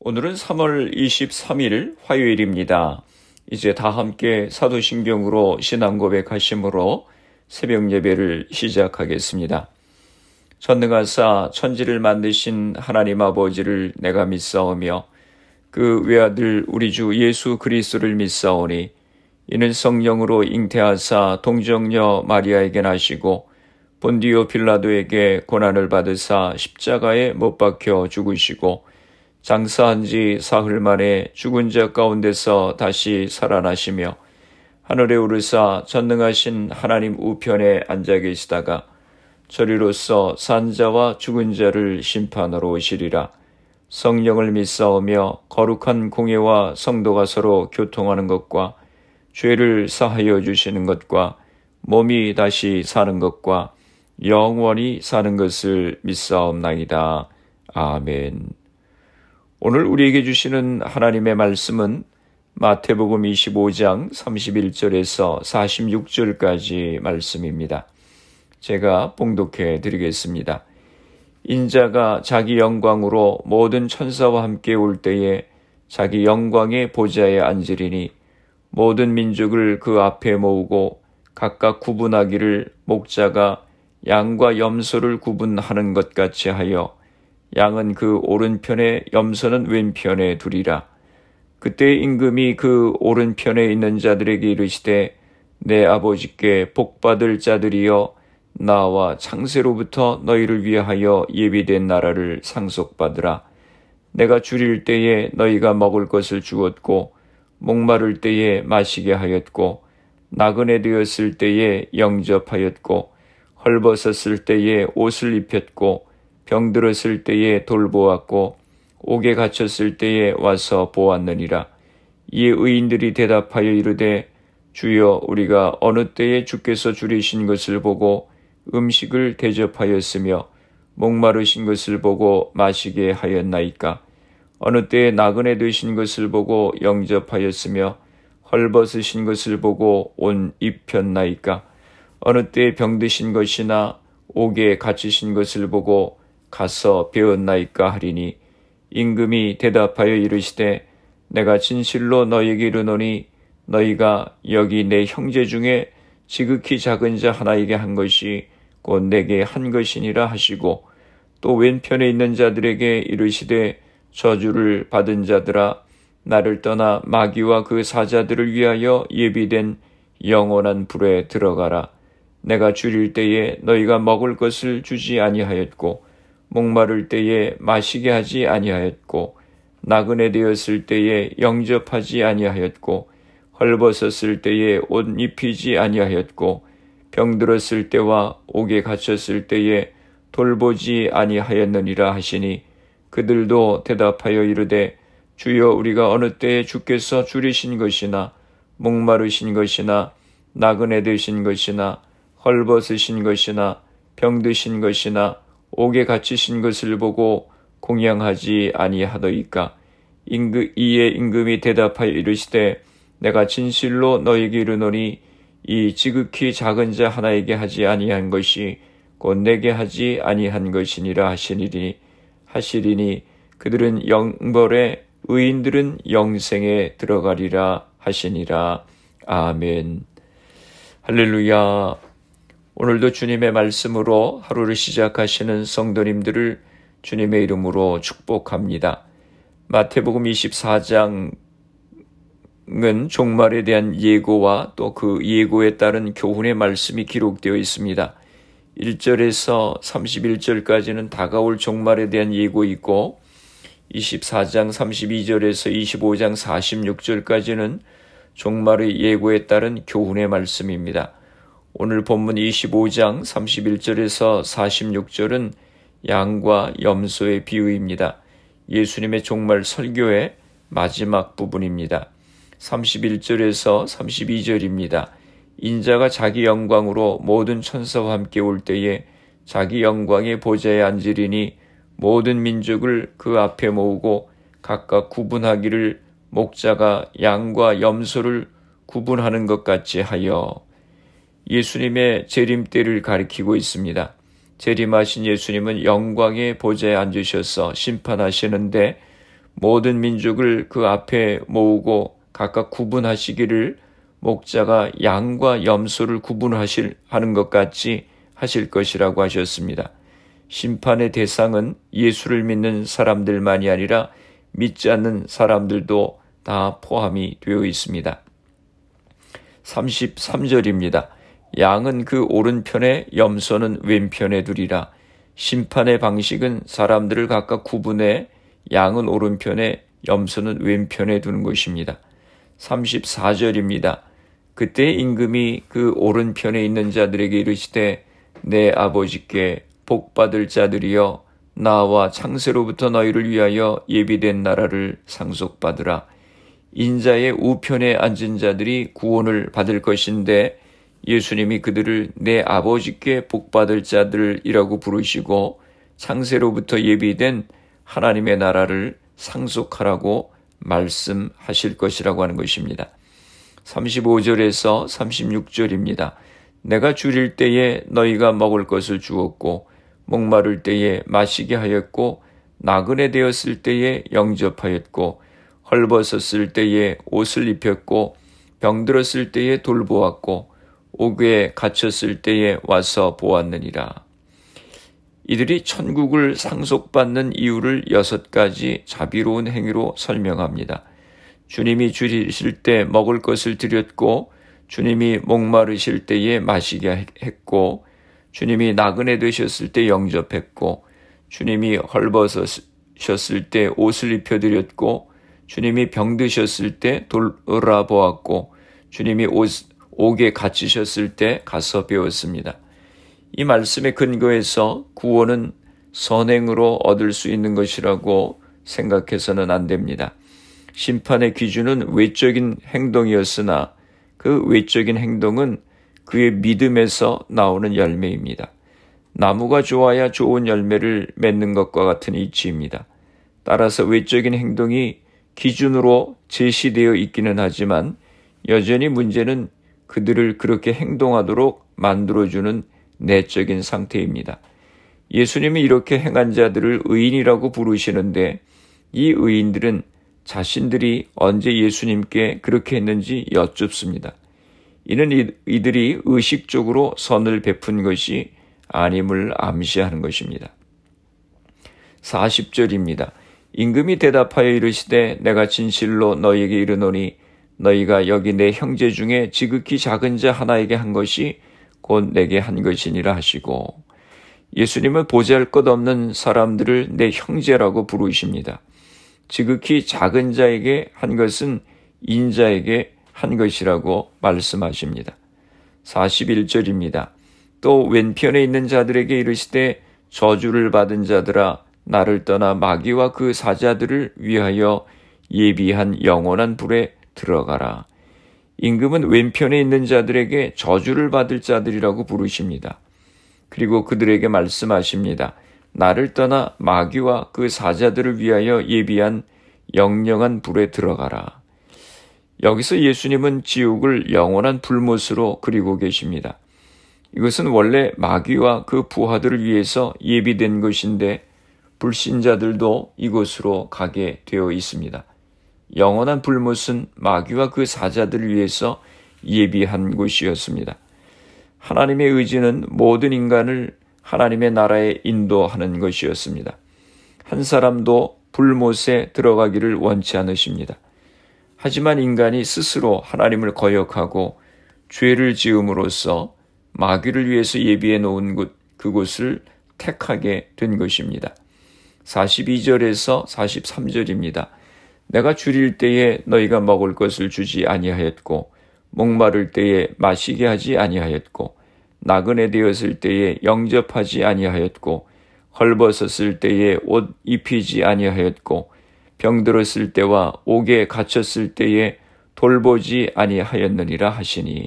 오늘은 3월 23일 화요일입니다. 이제 다 함께 사도신경으로 신앙 고백하심으로 새벽 예배를 시작하겠습니다. 전능하사 천지를 만드신 하나님 아버지를 내가 믿사오며 그 외아들 우리 주 예수 그리스도를 믿사오니 이는 성령으로 잉태하사 동정녀 마리아에게 나시고 본디오 빌라도에게 고난을 받으사 십자가에 못 박혀 죽으시고 장사한 지 사흘 만에 죽은 자 가운데서 다시 살아나시며 하늘에 오르사 전능하신 하나님 우편에 앉아 계시다가 저리로서 산 자와 죽은 자를 심판하러 오시리라. 성령을 믿사오며 거룩한 공예와 성도가 서로 교통하는 것과 죄를 사하여 주시는 것과 몸이 다시 사는 것과 영원히 사는 것을 믿사옵나이다. 아멘. 오늘 우리에게 주시는 하나님의 말씀은 마태복음 25장 31절에서 46절까지 말씀입니다. 제가 봉독해 드리겠습니다. 인자가 자기 영광으로 모든 천사와 함께 올 때에 자기 영광의 보좌에 앉으리니 모든 민족을 그 앞에 모으고 각각 구분하기를 목자가 양과 염소를 구분하는 것 같이 하여 양은 그 오른편에 염소는 왼편에 두리라. 그때 임금이 그 오른편에 있는 자들에게 이르시되 내 아버지께 복받을 자들이여 나와 창세로부터 너희를 위하여 예비된 나라를 상속받으라. 내가 줄일 때에 너희가 먹을 것을 주었고 목마를 때에 마시게 하였고 나그네 되었을 때에 영접하였고 헐벗었을 때에 옷을 입혔고 병들었을 때에 돌보았고 옥에 갇혔을 때에 와서 보았느니라. 이에 의인들이 대답하여 이르되 주여 우리가 어느 때에 주께서 줄이신 것을 보고 음식을 대접하였으며 목마르신 것을 보고 마시게 하였나이까. 어느 때에 나그네 되신 것을 보고 영접하였으며 헐벗으신 것을 보고 옷 입혔나이까. 어느 때에 병드신 것이나 옥에 갇히신 것을 보고 가서 배웠나이까 하리니 임금이 대답하여 이르시되 내가 진실로 너희에게 이르노니 너희가 여기 내 형제 중에 지극히 작은 자 하나에게 한 것이 곧 내게 한 것이니라 하시고 또 왼편에 있는 자들에게 이르시되 저주를 받은 자들아 나를 떠나 마귀와 그 사자들을 위하여 예비된 영원한 불에 들어가라. 내가 줄일 때에 너희가 먹을 것을 주지 아니하였고 목마를 때에 마시게 하지 아니하였고 나그네 되었을 때에 영접하지 아니하였고 헐벗었을 때에 옷 입히지 아니하였고 병들었을 때와 옥에 갇혔을 때에 돌보지 아니하였느니라 하시니 그들도 대답하여 이르되 주여 우리가 어느 때에 주께서 줄이신 것이나 목마르신 것이나 나그네 되신 것이나 헐벗으신 것이나 병드신 것이나 옥에 갇히신 것을 보고 공양하지 아니하더이까. 이에 임금이 대답하여 이르시되 내가 진실로 너에게 이르노니 이 지극히 작은 자 하나에게 하지 아니한 것이 곧 내게 하지 아니한 것이니라 하시리니 그들은 영벌에 의인들은 영생에 들어가리라 하시니라. 아멘. 할렐루야. 오늘도 주님의 말씀으로 하루를 시작하시는 성도님들을 주님의 이름으로 축복합니다. 마태복음 24장은 종말에 대한 예고와 또 그 예고에 따른 교훈의 말씀이 기록되어 있습니다. 1절에서 31절까지는 다가올 종말에 대한 예고이고 24장 32절에서 25장 46절까지는 종말의 예고에 따른 교훈의 말씀입니다. 오늘 본문 25장 31절에서 46절은 양과 염소의 비유입니다. 예수님의 종말 설교의 마지막 부분입니다. 31절에서 32절입니다. 인자가 자기 영광으로 모든 천사와 함께 올 때에 자기 영광의 보좌에 앉으리니 모든 민족을 그 앞에 모으고 각각 구분하기를 목자가 양과 염소를 구분하는 것 같이 하여 예수님의 재림 때를 가리키고 있습니다. 재림하신 예수님은 영광의 보좌에 앉으셔서 심판하시는데 모든 민족을 그 앞에 모으고 각각 구분하시기를 목자가 양과 염소를 구분하는 것 같이 하실 것이라고 하셨습니다. 심판의 대상은 예수를 믿는 사람들만이 아니라 믿지 않는 사람들도 다 포함이 되어 있습니다. 33절입니다. 양은 그 오른편에 염소는 왼편에 두리라. 심판의 방식은 사람들을 각각 구분해 양은 오른편에 염소는 왼편에 두는 것입니다. 34절입니다. 그때 임금이 그 오른편에 있는 자들에게 이르시되 내 아버지께 복받을 자들이여 나와 창세로부터 너희를 위하여 예비된 나라를 상속받으라. 인자의 우편에 앉은 자들이 구원을 받을 것인데 예수님이 그들을 내 아버지께 복받을 자들이라고 부르시고 창세로부터 예비된 하나님의 나라를 상속하라고 말씀하실 것이라고 하는 것입니다. 35절에서 36절입니다. 내가 줄일 때에 너희가 먹을 것을 주었고 목마를 때에 마시게 하였고 나그네 되었을 때에 영접하였고 헐벗었을 때에 옷을 입혔고 병들었을 때에 돌보았고 옥에 갇혔을 때에 와서 보았느니라. 이들이 천국을 상속받는 이유를 6가지 자비로운 행위로 설명합니다. 주님이 줄이실 때 먹을 것을 드렸고 주님이 목마르실 때에 마시게 했고 주님이 나그네 되셨을 때 영접했고 주님이 헐벗으셨을 때 옷을 입혀드렸고 주님이 병드셨을 때 돌아보았고 주님이 옥에 갇히셨을 때 가서 배웠습니다. 이 말씀의 근거에서 구원은 선행으로 얻을 수 있는 것이라고 생각해서는 안 됩니다. 심판의 기준은 외적인 행동이었으나 그 외적인 행동은 그의 믿음에서 나오는 열매입니다. 나무가 좋아야 좋은 열매를 맺는 것과 같은 이치입니다. 따라서 외적인 행동이 기준으로 제시되어 있기는 하지만 여전히 문제는 그들을 그렇게 행동하도록 만들어주는 내적인 상태입니다. 예수님이 이렇게 행한 자들을 의인이라고 부르시는데 이 의인들은 자신들이 언제 예수님께 그렇게 했는지 여쭙습니다. 이는 이들이 의식적으로 선을 베푼 것이 아님을 암시하는 것입니다. 40절입니다. 임금이 대답하여 이르시되 내가 진실로 너희에게 이르노니 너희가 여기 내 형제 중에 지극히 작은 자 하나에게 한 것이 곧 내게 한 것이니라 하시고 예수님은 보잘것없는 사람들을 내 형제라고 부르십니다. 지극히 작은 자에게 한 것은 인자에게 한 것이라고 말씀하십니다. 41절입니다. 또 왼편에 있는 자들에게 이르시되 저주를 받은 자들아 나를 떠나 마귀와 그 사자들을 위하여 예비한 영원한 불에 들어가라. 임금은 왼편에 있는 자들에게 저주를 받을 자들이라고 부르십니다. 그리고 그들에게 말씀하십니다. 나를 떠나 마귀와 그 사자들을 위하여 예비한 영영한 불에 들어가라. 여기서 예수님은 지옥을 영원한 불못으로 그리고 계십니다. 이것은 원래 마귀와 그 부하들을 위해서 예비된 것인데 불신자들도 이곳으로 가게 되어 있습니다. 영원한 불못은 마귀와 그 사자들을 위해서 예비한 곳이었습니다. 하나님의 의지는 모든 인간을 하나님의 나라에 인도하는 것이었습니다. 한 사람도 불못에 들어가기를 원치 않으십니다. 하지만 인간이 스스로 하나님을 거역하고 죄를 지음으로써 마귀를 위해서 예비해 놓은 그곳을 택하게 된 것입니다. 42절에서 43절입니다. 내가 줄일 때에 너희가 먹을 것을 주지 아니하였고 목마를 때에 마시게 하지 아니하였고 나그네 되었을 때에 영접하지 아니하였고 헐벗었을 때에 옷 입히지 아니하였고 병들었을 때와 옥에 갇혔을 때에 돌보지 아니하였느니라 하시니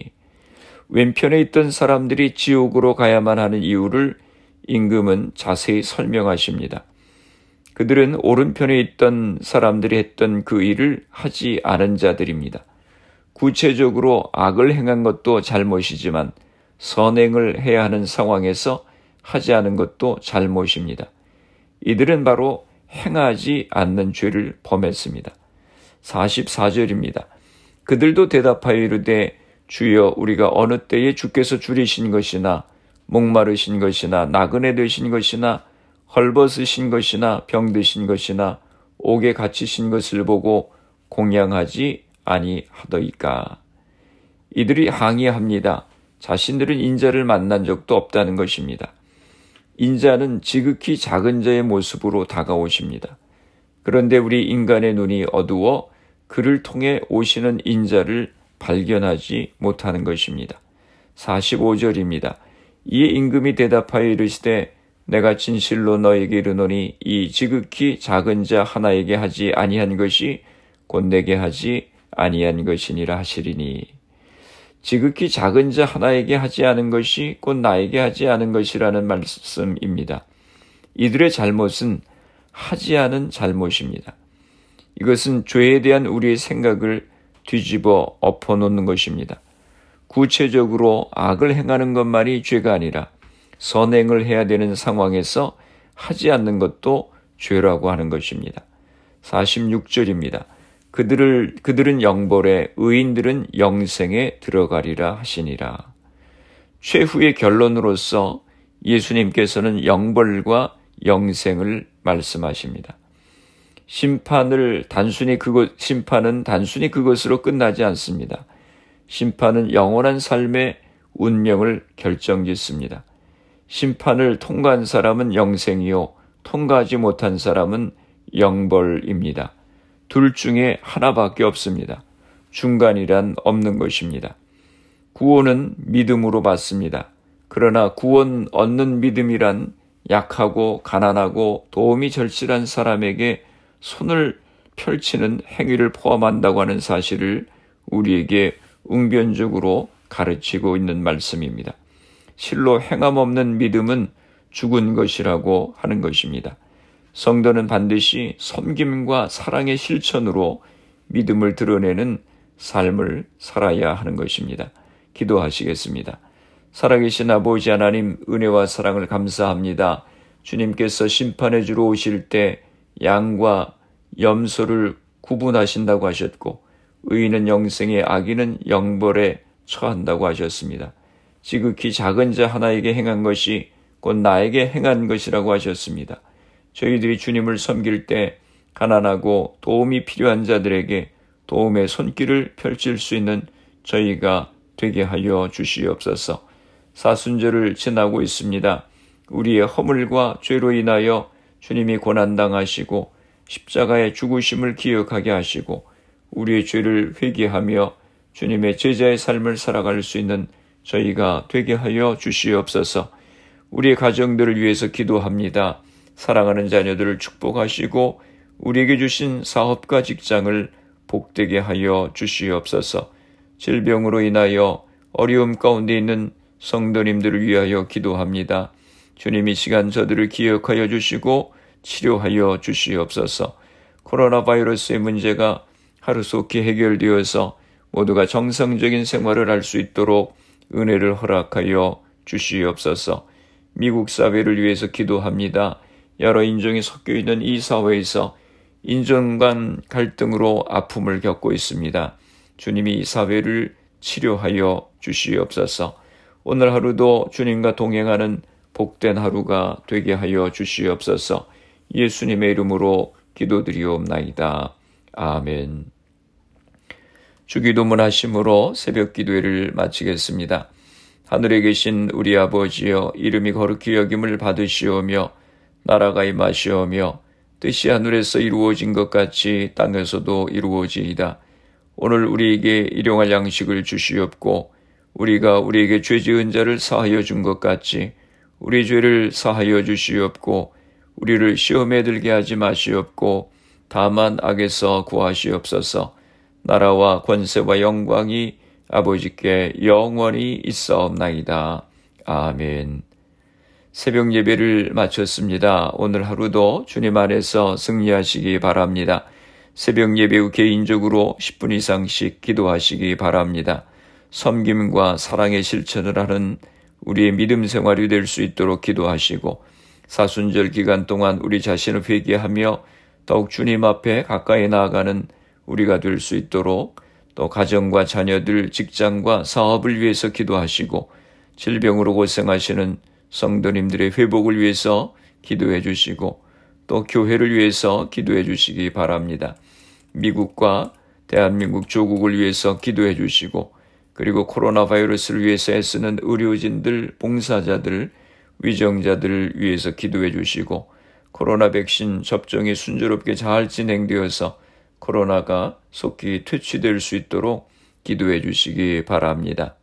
왼편에 있던 사람들이 지옥으로 가야만 하는 이유를 임금은 자세히 설명하십니다. 그들은 오른편에 있던 사람들이 했던 그 일을 하지 않은 자들입니다. 구체적으로 악을 행한 것도 잘못이지만 선행을 해야 하는 상황에서 하지 않은 것도 잘못입니다. 이들은 바로 행하지 않는 죄를 범했습니다. 44절입니다. 그들도 대답하여 이르되 주여 우리가 어느 때에 주께서 줄이신 것이나 목마르신 것이나 나그네 되신 것이나 헐벗으신 것이나 병드신 것이나 옥에 갇히신 것을 보고 공양하지 아니하더이까. 이들이 항의합니다. 자신들은 인자를 만난 적도 없다는 것입니다. 인자는 지극히 작은 자의 모습으로 다가오십니다. 그런데 우리 인간의 눈이 어두워 그를 통해 오시는 인자를 발견하지 못하는 것입니다. 45절입니다. 이에 임금이 대답하여 이르시되 내가 진실로 너에게 이르노니 이 지극히 작은 자 하나에게 하지 아니한 것이 곧 내게 하지 아니한 것이니라 하시리니. 지극히 작은 자 하나에게 하지 않은 것이 곧 나에게 하지 않은 것이라는 말씀입니다. 이들의 잘못은 하지 않은 잘못입니다. 이것은 죄에 대한 우리의 생각을 뒤집어 엎어놓는 것입니다. 구체적으로 악을 행하는 것만이 죄가 아니라 선행을 해야 되는 상황에서 하지 않는 것도 죄라고 하는 것입니다. 46절입니다. 그들은 영벌에 의인들은 영생에 들어가리라 하시니라. 최후의 결론으로서 예수님께서는 영벌과 영생을 말씀하십니다. 심판은 단순히 그것으로 끝나지 않습니다. 심판은 영원한 삶의 운명을 결정짓습니다. 심판을 통과한 사람은 영생이요, 통과하지 못한 사람은 영벌입니다. 둘 중에 하나밖에 없습니다. 중간이란 없는 것입니다. 구원은 믿음으로 받습니다. 그러나 구원 얻는 믿음이란 약하고 가난하고 도움이 절실한 사람에게 손을 펼치는 행위를 포함한다고 하는 사실을 우리에게 웅변적으로 가르치고 있는 말씀입니다. 실로 행함 없는 믿음은 죽은 것이라고 하는 것입니다. 성도는 반드시 섬김과 사랑의 실천으로 믿음을 드러내는 삶을 살아야 하는 것입니다. 기도하시겠습니다. 살아계신 아버지 하나님, 은혜와 사랑을 감사합니다. 주님께서 심판해 주러 오실 때 양과 염소를 구분하신다고 하셨고 의인은 영생에 악인은 영벌에 처한다고 하셨습니다. 지극히 작은 자 하나에게 행한 것이 곧 나에게 행한 것이라고 하셨습니다. 저희들이 주님을 섬길 때 가난하고 도움이 필요한 자들에게 도움의 손길을 펼칠 수 있는 저희가 되게 하여 주시옵소서. 사순절을 지나고 있습니다. 우리의 허물과 죄로 인하여 주님이 고난당하시고 십자가의 죽으심을 기억하게 하시고 우리의 죄를 회개하며 주님의 제자의 삶을 살아갈 수 있는 저희가 되게 하여 주시옵소서. 우리의 가정들을 위해서 기도합니다. 사랑하는 자녀들을 축복하시고 우리에게 주신 사업과 직장을 복되게 하여 주시옵소서. 질병으로 인하여 어려움 가운데 있는 성도님들을 위하여 기도합니다. 주님 이 시간 저들을 기억하여 주시고 치료하여 주시옵소서. 코로나 바이러스의 문제가 하루속히 해결되어서 모두가 정상적인 생활을 할 수 있도록 은혜를 허락하여 주시옵소서. 미국 사회를 위해서 기도합니다. 여러 인종이 섞여 있는 이 사회에서 인종 간 갈등으로 아픔을 겪고 있습니다. 주님이 이 사회를 치료하여 주시옵소서. 오늘 하루도 주님과 동행하는 복된 하루가 되게 하여 주시옵소서. 예수님의 이름으로 기도드리옵나이다. 아멘. 주기도문 하심으로 새벽 기도회를 마치겠습니다. 하늘에 계신 우리 아버지여, 이름이 거룩히 여김을 받으시오며 나라가 임하시오며 뜻이 하늘에서 이루어진 것 같이 땅에서도 이루어지이다. 오늘 우리에게 일용할 양식을 주시옵고 우리가 우리에게 죄 지은 자를 사하여 준 것 같이 우리 죄를 사하여 주시옵고 우리를 시험에 들게 하지 마시옵고 다만 악에서 구하시옵소서. 나라와 권세와 영광이 아버지께 영원히 있사옵나이다. 아멘. 새벽 예배를 마쳤습니다. 오늘 하루도 주님 안에서 승리하시기 바랍니다. 새벽 예배 후 개인적으로 10분 이상씩 기도하시기 바랍니다. 섬김과 사랑의 실천을 하는 우리의 믿음 생활이 될 수 있도록 기도하시고 사순절 기간 동안 우리 자신을 회개하며 더욱 주님 앞에 가까이 나아가는 우리가 될 수 있도록 또 가정과 자녀들, 직장과 사업을 위해서 기도하시고 질병으로 고생하시는 성도님들의 회복을 위해서 기도해 주시고 또 교회를 위해서 기도해 주시기 바랍니다. 미국과 대한민국 조국을 위해서 기도해 주시고 그리고 코로나 바이러스를 위해서 애쓰는 의료진들, 봉사자들, 위정자들을 위해서 기도해 주시고 코로나 백신 접종이 순조롭게 잘 진행되어서 코로나가 속히 퇴치될 수 있도록 기도해 주시기 바랍니다.